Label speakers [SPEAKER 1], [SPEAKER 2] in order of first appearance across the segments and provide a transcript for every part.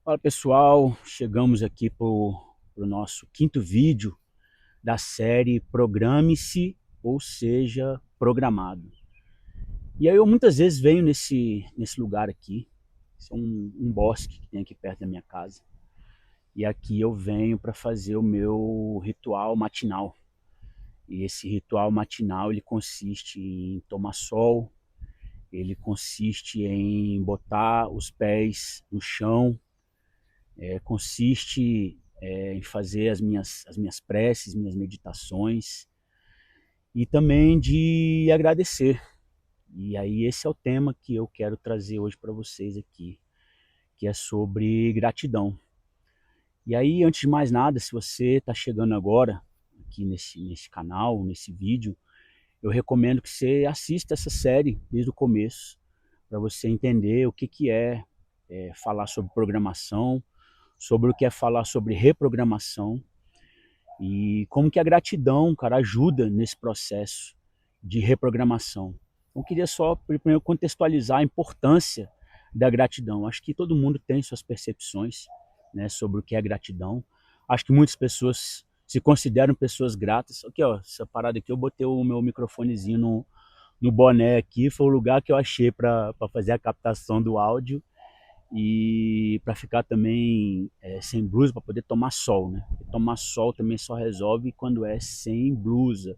[SPEAKER 1] Fala pessoal, chegamos aqui para o nosso quinto vídeo da série Programe-se ou seja programado. E aí eu muitas vezes venho nesse lugar aqui, esse é um bosque que tem aqui perto da minha casa, e aqui eu venho para fazer o meu ritual matinal. E esse ritual matinal ele consiste em tomar sol, ele consiste em botar os pés no chão, consiste em fazer as minhas preces, minhas meditações e também de agradecer. E aí esse é o tema que eu quero trazer hoje para vocês aqui, que é sobre gratidão. E aí, antes de mais nada, se você está chegando agora aqui nesse canal, nesse vídeo, eu recomendo que você assista essa série desde o começo, para você entender o que é falar sobre programação, sobre o que é falar sobre reprogramação e como que a gratidão, cara, ajuda nesse processo de reprogramação. Então, eu queria só primeiro contextualizar a importância da gratidão. Acho que todo mundo tem suas percepções, né, sobre o que é gratidão. Acho que muitas pessoas se consideram pessoas gratas. Aqui, ó, essa parada aqui, eu botei o meu microfonezinho no boné aqui, foi o lugar que eu achei para fazer a captação do áudio e para ficar também sem blusa, para poder tomar sol, né? Porque tomar sol também só resolve quando é sem blusa.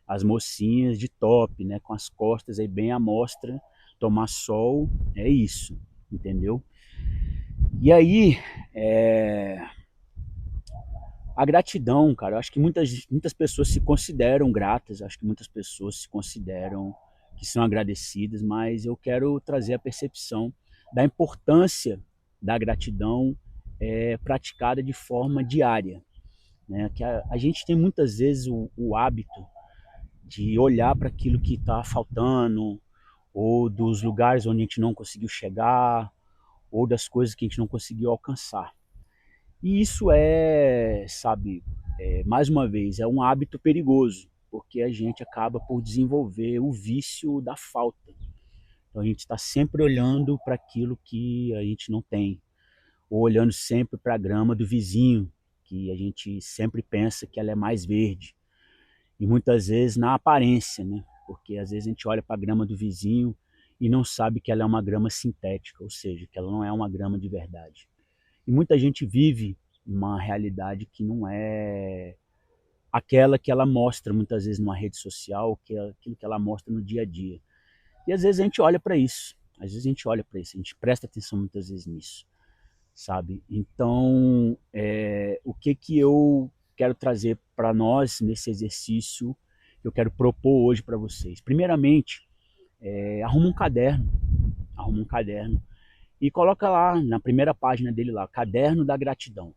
[SPEAKER 1] As mocinhas de top, né? Com as costas aí bem à mostra, tomar sol é isso, entendeu? E aí, é, a gratidão, cara, eu acho que muitas pessoas se consideram gratas, acho que muitas pessoas se consideram que são agradecidas, mas eu quero trazer a percepção da importância da gratidão praticada de forma diária. Né? Que a gente tem muitas vezes o hábito de olhar para aquilo que está faltando, ou dos lugares onde a gente não conseguiu chegar, ou das coisas que a gente não conseguiu alcançar. E isso sabe, mais uma vez, é um hábito perigoso, porque a gente acaba por desenvolver o vício da falta. Então a gente está sempre olhando para aquilo que a gente não tem, ou olhando sempre para a grama do vizinho, que a gente sempre pensa que ela é mais verde. E muitas vezes na aparência, né? Porque às vezes a gente olha para a grama do vizinho e não sabe que ela é uma grama sintética, ou seja, que ela não é uma grama de verdade. E muita gente vive uma realidade que não é aquela que ela mostra muitas vezes numa rede social, que é aquilo que ela mostra no dia a dia. E às vezes a gente olha para isso, às vezes a gente olha para isso, a gente presta atenção muitas vezes nisso, sabe? Então, o que eu quero trazer para nós nesse exercício que eu quero propor hoje para vocês? Primeiramente, arruma um caderno e coloca lá na primeira página dele lá, Caderno da Gratidão.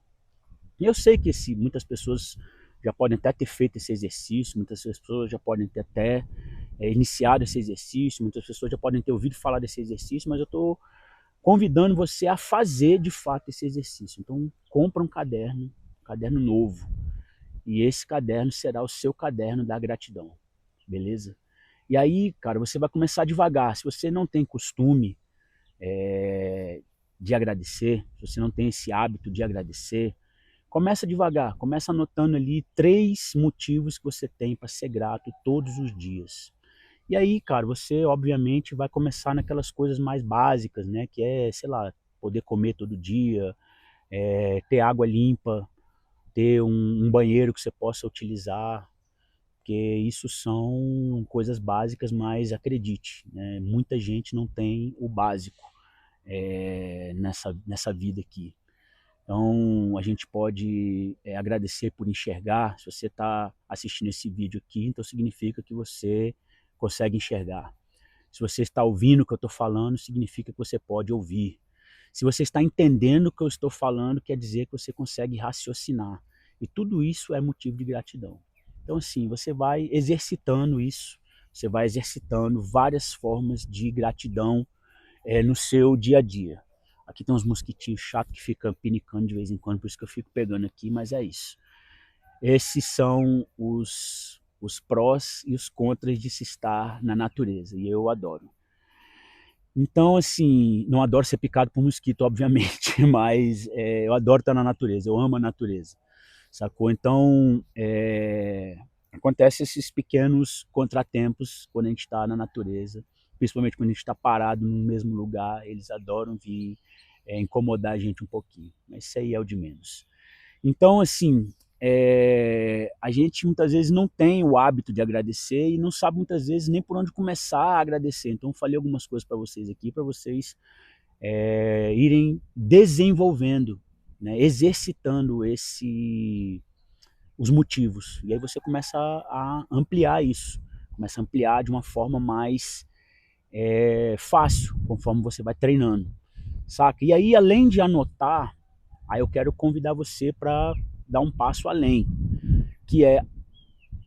[SPEAKER 1] E eu sei que muitas pessoas já podem até ter feito esse exercício, muitas pessoas já podem ter até iniciado esse exercício, muitas pessoas já podem ter ouvido falar desse exercício, mas eu estou convidando você a fazer de fato esse exercício. Então, compra um caderno novo, e esse caderno será o seu caderno da gratidão, beleza? E aí, cara, você vai começar devagar. Se você não tem costume de agradecer, se você não tem esse hábito de agradecer, começa devagar, começa anotando ali 3 motivos que você tem para ser grato todos os dias. E aí, cara, você obviamente vai começar naquelas coisas mais básicas, né? Que é, sei lá, poder comer todo dia, ter água limpa, ter um banheiro que você possa utilizar, porque isso são coisas básicas, mas acredite, né? Muita gente não tem o básico nessa vida aqui. Então, a gente pode agradecer por enxergar. Se você está assistindo esse vídeo aqui, então significa que você consegue enxergar. Se você está ouvindo o que eu estou falando, significa que você pode ouvir. Se você está entendendo o que eu estou falando, quer dizer que você consegue raciocinar. E tudo isso é motivo de gratidão. Então, assim, você vai exercitando isso, você vai exercitando várias formas de gratidão no seu dia a dia. Aqui tem uns mosquitinhos chatos que ficam pinicando de vez em quando, por isso que eu fico pegando aqui, mas é isso. Esses são os prós e os contras de se estar na natureza, e eu adoro. Então, assim, não adoro ser picado por mosquito, obviamente, mas eu adoro estar na natureza, eu amo a natureza, sacou? Então, acontece esses pequenos contratempos quando a gente está na natureza, principalmente quando a gente está parado no mesmo lugar, eles adoram vir incomodar a gente um pouquinho, mas isso aí é o de menos. Então, assim, a gente muitas vezes não tem o hábito de agradecer e não sabe muitas vezes nem por onde começar a agradecer. Então, eu falei algumas coisas para vocês aqui, para vocês irem desenvolvendo, né, exercitando os motivos. E aí você começa a ampliar isso, começa a ampliar de uma forma mais fácil, conforme você vai treinando, saca? E aí, além de anotar, aí eu quero convidar você para dar um passo além, que é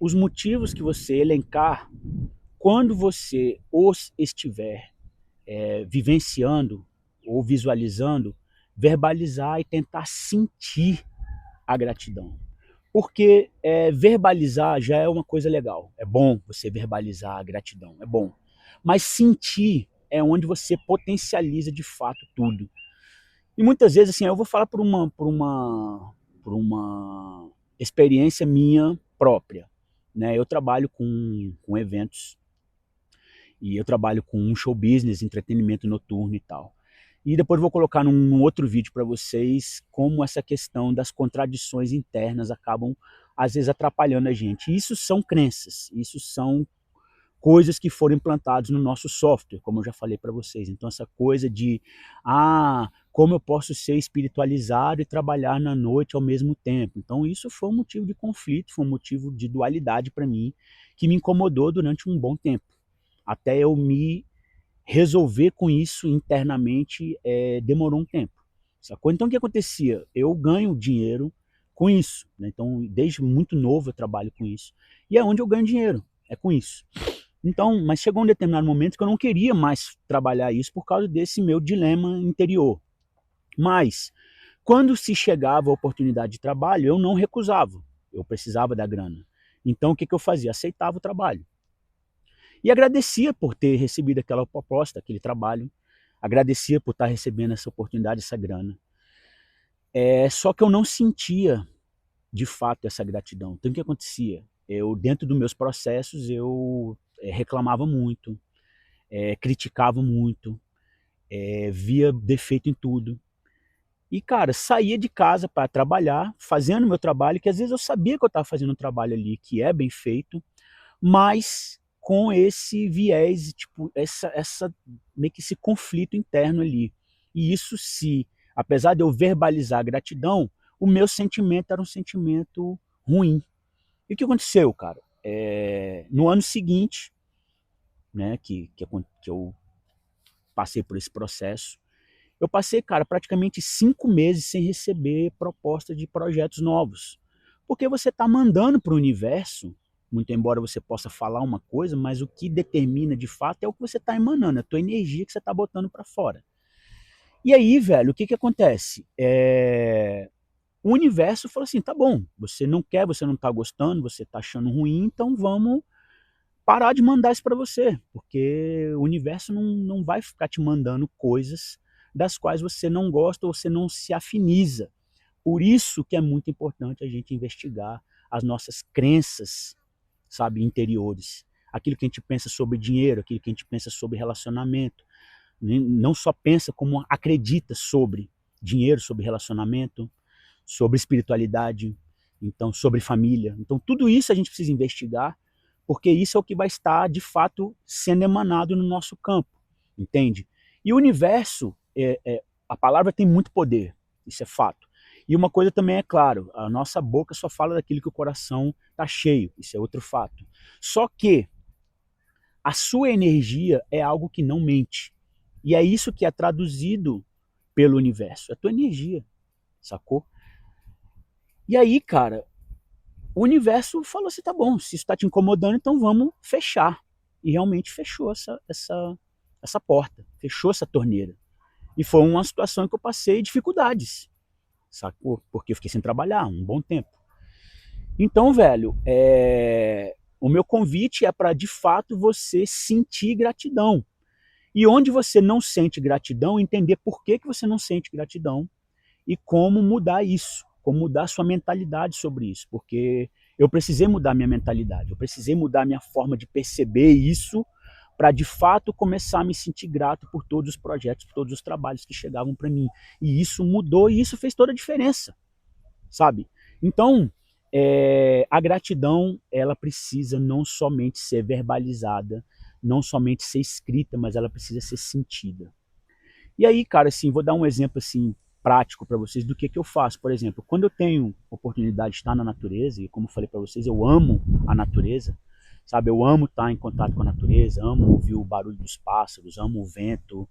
[SPEAKER 1] os motivos que você elencar quando você os estiver vivenciando ou visualizando, verbalizar e tentar sentir a gratidão. Porque verbalizar já é uma coisa legal. É bom você verbalizar a gratidão, é bom. Mas sentir é onde você potencializa de fato tudo. E muitas vezes, assim, eu vou falar por uma experiência minha própria, né? Eu trabalho com eventos e eu trabalho com um show business, entretenimento noturno e tal. E depois vou colocar num outro vídeo para vocês como essa questão das contradições internas acabam, às vezes, atrapalhando a gente. Isso são crenças, isso são coisas que foram implantadas no nosso software, como eu já falei para vocês. Então, essa coisa de, como eu posso ser espiritualizado e trabalhar na noite ao mesmo tempo. Então, isso foi um motivo de conflito, foi um motivo de dualidade para mim, que me incomodou durante um bom tempo. Até eu me resolver com isso internamente, demorou um tempo. Sacou? Então, o que acontecia? Eu ganho dinheiro com isso, né? Então, desde muito novo eu trabalho com isso. E é onde eu ganho dinheiro, é com isso. Então, mas chegou um determinado momento que eu não queria mais trabalhar isso por causa desse meu dilema interior. Mas, quando se chegava a oportunidade de trabalho, eu não recusava. Eu precisava da grana. Então, o que eu fazia? Aceitava o trabalho. E agradecia por ter recebido aquela proposta, aquele trabalho. Agradecia por estar recebendo essa oportunidade, essa grana. Só que eu não sentia, de fato, essa gratidão. Então, o que acontecia? Eu, dentro dos meus processos, eu reclamava muito, criticava muito, via defeito em tudo. E, cara, saía de casa para trabalhar, fazendo meu trabalho, que às vezes eu sabia que eu estava fazendo um trabalho ali que é bem feito, mas com esse viés, tipo, essa meio que esse conflito interno ali. E isso se, apesar de eu verbalizar a gratidão, o meu sentimento era um sentimento ruim. E o que aconteceu, cara? No ano seguinte, né, que eu passei por esse processo, eu passei, cara, praticamente 5 meses sem receber proposta de projetos novos. Porque você está mandando para o universo, muito embora você possa falar uma coisa, mas o que determina de fato é o que você está emanando, é a tua energia que você está botando para fora. E aí, velho, o que acontece? O universo falou assim, tá bom, você não quer, você não está gostando, você está achando ruim, então vamos parar de mandar isso para você, porque o universo não vai ficar te mandando coisas das quais você não gosta ou você não se afiniza. Por isso que é muito importante a gente investigar as nossas crenças, sabe, interiores. Aquilo que a gente pensa sobre dinheiro, aquilo que a gente pensa sobre relacionamento. Não só pensa, como acredita sobre dinheiro, sobre relacionamento, sobre espiritualidade, então sobre família. Então tudo isso a gente precisa investigar, porque isso é o que vai estar de fato sendo emanado no nosso campo, entende? E o universo, a palavra tem muito poder, isso é fato. E uma coisa também é claro, a nossa boca só fala daquilo que o coração está cheio, isso é outro fato. Só que a sua energia é algo que não mente. E é isso que é traduzido pelo universo, é a tua energia, sacou? E aí, cara, o universo falou assim, tá bom, se isso está te incomodando, então vamos fechar. E realmente fechou essa porta, fechou essa torneira. E foi uma situação em que eu passei dificuldades, sacou? Porque eu fiquei sem trabalhar um bom tempo. Então, velho, o meu convite é para de fato você sentir gratidão. E onde você não sente gratidão, entender por que você não sente gratidão e como mudar isso, como mudar a sua mentalidade sobre isso, porque eu precisei mudar minha mentalidade, eu precisei mudar minha forma de perceber isso para de fato começar a me sentir grato por todos os projetos, por todos os trabalhos que chegavam para mim. E isso mudou e isso fez toda a diferença, sabe? Então, a gratidão, ela precisa não somente ser verbalizada, não somente ser escrita, mas ela precisa ser sentida. E aí, cara, assim, vou dar um exemplo assim prático para vocês do que eu faço. Por exemplo, quando eu tenho oportunidade de estar na natureza, e como eu falei para vocês, eu amo a natureza, sabe? Eu amo estar em contato com a natureza, amo ouvir o barulho dos pássaros, amo o vento,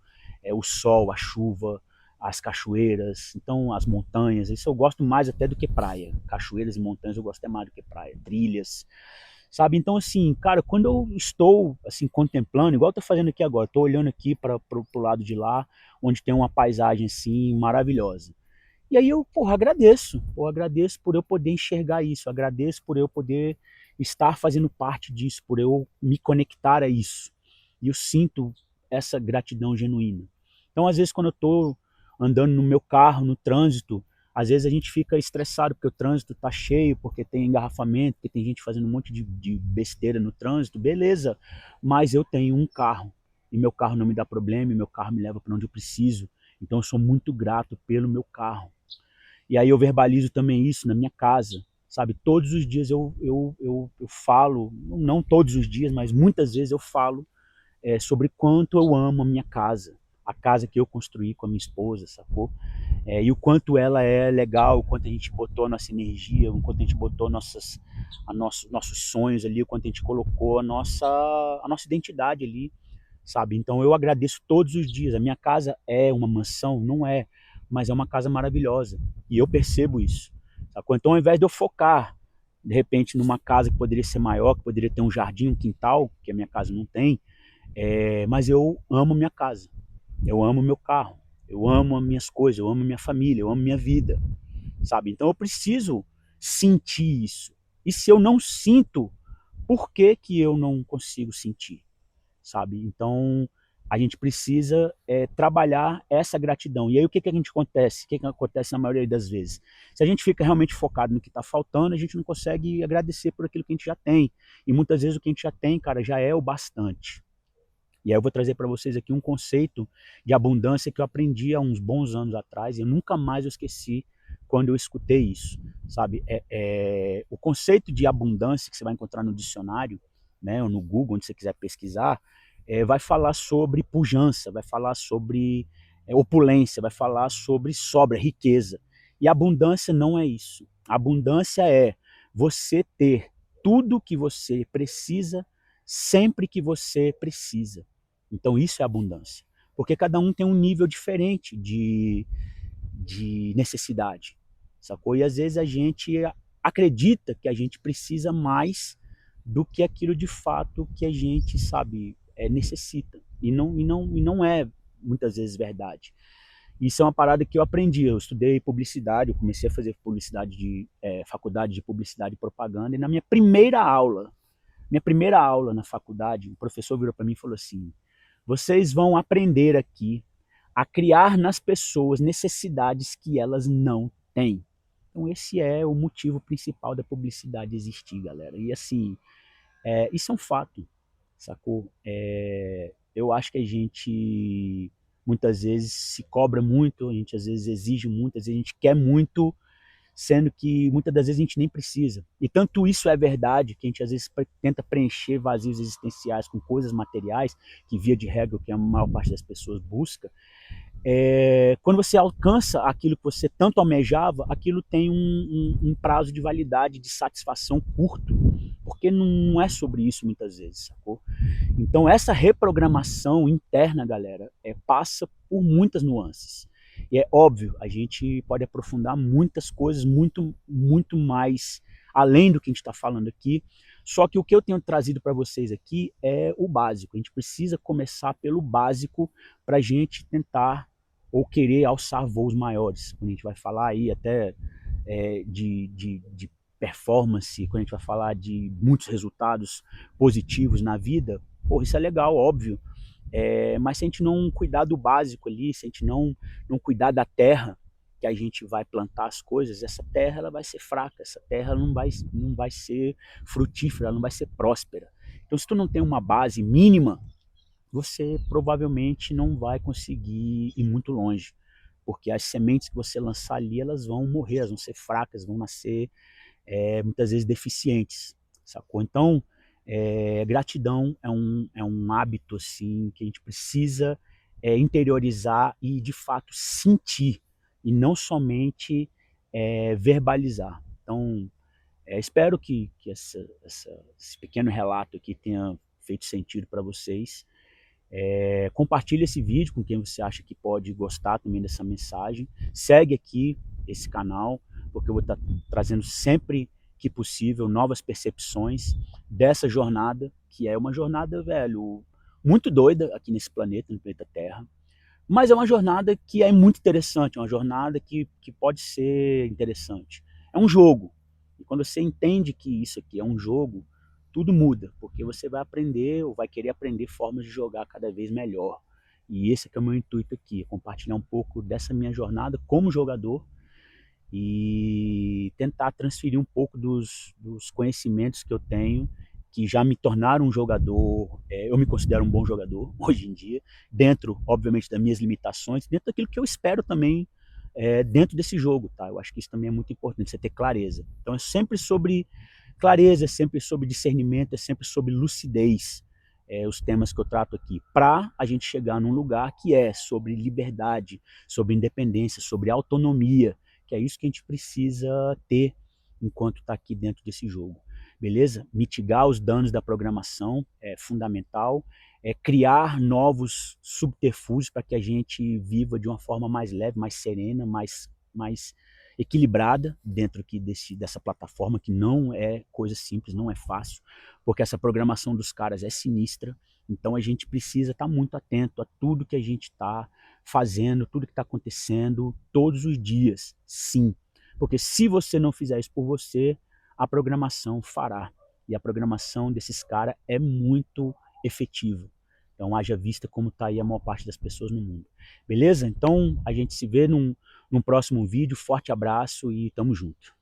[SPEAKER 1] o sol, a chuva, as cachoeiras, então as montanhas. Isso eu gosto mais até do que praia. Cachoeiras e montanhas eu gosto até mais do que praia. Trilhas, sabe? Então, assim, cara, quando eu estou, assim, contemplando, igual eu tô fazendo aqui agora, tô olhando aqui para pro lado de lá, onde tem uma paisagem, assim, maravilhosa. E aí eu, porra, agradeço por eu poder enxergar isso, agradeço por eu poder estar fazendo parte disso, por eu me conectar a isso. E eu sinto essa gratidão genuína. Então, às vezes, quando eu estou andando no meu carro, no trânsito, às vezes a gente fica estressado porque o trânsito está cheio, porque tem engarrafamento, porque tem gente fazendo um monte de besteira no trânsito, beleza. Mas eu tenho um carro, e meu carro não me dá problema, e meu carro me leva para onde eu preciso. Então eu sou muito grato pelo meu carro. E aí eu verbalizo também isso na minha casa, sabe? Todos os dias eu falo, não todos os dias, mas muitas vezes eu falo sobre quanto eu amo a minha casa, a casa que eu construí com a minha esposa, sacou? E o quanto ela é legal, o quanto a gente botou a nossa energia, o quanto a gente botou nossos sonhos ali, o quanto a gente colocou a nossa identidade ali, sabe? Então eu agradeço todos os dias. A minha casa é uma mansão? Não é, mas é uma casa maravilhosa. E eu percebo isso, sacou? Então ao invés de eu focar, de repente, numa casa que poderia ser maior, que poderia ter um jardim, um quintal, que a minha casa não tem, mas eu amo minha casa, eu amo meu carro, eu amo as minhas coisas, eu amo minha família, eu amo minha vida, sabe? Então eu preciso sentir isso. E se eu não sinto, por que que eu não consigo sentir, sabe? Então a gente precisa trabalhar essa gratidão. E aí o que que a gente acontece? O que que acontece na maioria das vezes? Se a gente fica realmente focado no que está faltando, a gente não consegue agradecer por aquilo que a gente já tem. E muitas vezes o que a gente já tem, cara, já é o bastante. E aí eu vou trazer para vocês aqui um conceito de abundância que eu aprendi há uns bons anos atrás e eu nunca mais eu esqueci quando eu escutei isso, sabe? O conceito de abundância que você vai encontrar no dicionário, né, ou no Google, onde você quiser pesquisar, vai falar sobre pujança, vai falar sobre opulência, vai falar sobre sobra, riqueza. E abundância não é isso. Abundância é você ter tudo que você precisa sempre que você precisa. Então isso é abundância. Porque cada um tem um nível diferente de necessidade, sacou? E às vezes a gente acredita que a gente precisa mais do que aquilo de fato que a gente, sabe, necessita. E não é muitas vezes verdade. Isso é uma parada que eu aprendi. Eu estudei publicidade, eu comecei a fazer publicidade faculdade de publicidade e propaganda, e na minha primeira aula na faculdade, o professor virou para mim e falou assim: vocês vão aprender aqui a criar nas pessoas necessidades que elas não têm. Então esse é o motivo principal da publicidade existir, galera. E assim, isso é um fato, sacou? Eu acho que a gente muitas vezes se cobra muito, a gente às vezes exige muito, às vezes a gente quer muito, sendo que muitas das vezes a gente nem precisa. E tanto isso é verdade, que a gente às vezes tenta preencher vazios existenciais com coisas materiais, que via de regra é o que a maior parte das pessoas busca. Quando você alcança aquilo que você tanto almejava, aquilo tem um prazo de validade, de satisfação curto, porque não é sobre isso muitas vezes, sacou? Então essa reprogramação interna, galera, passa por muitas nuances. E é óbvio, a gente pode aprofundar muitas coisas, muito, muito mais além do que a gente está falando aqui. Só que o que eu tenho trazido para vocês aqui é o básico. A gente precisa começar pelo básico para a gente tentar ou querer alçar voos maiores. Quando a gente vai falar aí até de performance, quando a gente vai falar de muitos resultados positivos na vida, pô, isso é legal, óbvio. Mas se a gente não cuidar do básico ali, se a gente não cuidar da terra que a gente vai plantar as coisas, essa terra ela vai ser fraca, essa terra não vai ser frutífera, ela não vai ser próspera. Então, se tu não tem uma base mínima, você provavelmente não vai conseguir ir muito longe, porque as sementes que você lançar ali, elas vão morrer, elas vão ser fracas, vão nascer muitas vezes deficientes, sacou? Então, gratidão é um hábito assim que a gente precisa interiorizar e de fato sentir, e não somente verbalizar. Então, espero que esse pequeno relato aqui tenha feito sentido para vocês. Compartilhe esse vídeo com quem você acha que pode gostar também dessa mensagem. Segue aqui esse canal, porque eu vou estar trazendo sempre que possível novas percepções dessa jornada, que é uma jornada, velho, muito doida aqui nesse planeta, no planeta Terra. Mas é uma jornada que é muito interessante, é uma jornada que pode ser interessante. É um jogo. E quando você entende que isso aqui é um jogo, tudo muda, porque você vai aprender ou vai querer aprender formas de jogar cada vez melhor. E esse é o meu intuito aqui, compartilhar um pouco dessa minha jornada como jogador e tentar transferir um pouco dos conhecimentos que eu tenho, que já me tornaram um jogador. Eu me considero um bom jogador hoje em dia, dentro, obviamente, das minhas limitações, dentro daquilo que eu espero também dentro desse jogo, tá? Eu acho que isso também é muito importante, você ter clareza. Então é sempre sobre clareza, é sempre sobre discernimento, é sempre sobre lucidez. Os temas que eu trato aqui, para a gente chegar num lugar que é sobre liberdade, sobre independência, sobre autonomia, que é isso que a gente precisa ter enquanto está aqui dentro desse jogo. Beleza? Mitigar os danos da programação é fundamental, criar novos subterfúgios para que a gente viva de uma forma mais leve, mais serena, mais equilibrada dentro aqui dessa plataforma, que não é coisa simples, não é fácil, porque essa programação dos caras é sinistra. Então a gente precisa estar muito atento a tudo que a gente está fazendo, tudo que está acontecendo todos os dias, sim. Porque se você não fizer isso por você, a programação fará. E a programação desses caras é muito efetiva. Então haja vista como está aí a maior parte das pessoas no mundo. Beleza? Então a gente se vê num próximo vídeo. Forte abraço e tamo junto.